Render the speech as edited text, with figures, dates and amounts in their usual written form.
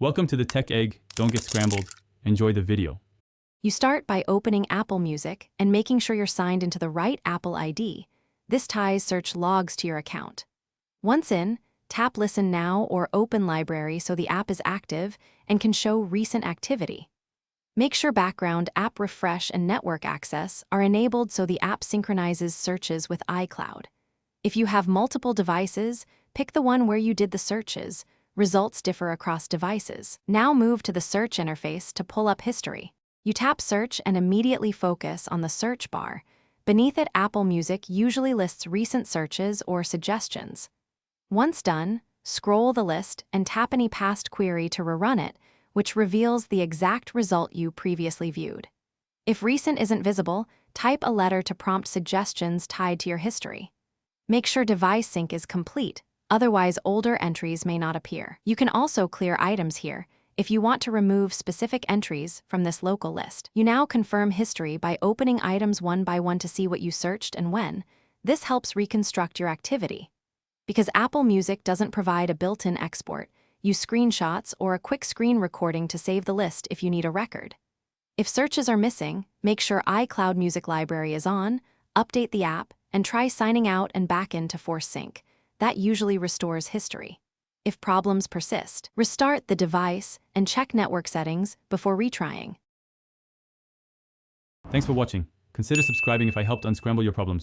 Welcome to the Tech Egg. Don't get scrambled. Enjoy the video. You start by opening Apple Music and making sure you're signed into the right Apple ID. This ties search logs to your account. Once in, tap Listen Now or Open Library so the app is active and can show recent activity. Make sure background app refresh and network access are enabled so the app synchronizes searches with iCloud. If you have multiple devices, pick the one where you did the searches. Results differ across devices. Now move to the search interface to pull up history. You tap Search and immediately focus on the search bar. Beneath it, Apple Music usually lists recent searches or suggestions. Once done, scroll the list and tap any past query to rerun it, which reveals the exact result you previously viewed. If recent isn't visible, type a letter to prompt suggestions tied to your history. Make sure device sync is complete. Otherwise, older entries may not appear. You can also clear items here if you want to remove specific entries from this local list. You now confirm history by opening items one by one to see what you searched and when. This helps reconstruct your activity. Because Apple Music doesn't provide a built-in export, use screenshots or a quick screen recording to save the list if you need a record. If searches are missing, make sure iCloud Music Library is on, update the app, and try signing out and back in to force sync. That usually restores history. If problems persist, restart the device and check network settings before retrying. Thanks for watching. Consider subscribing if I helped unscramble your problems.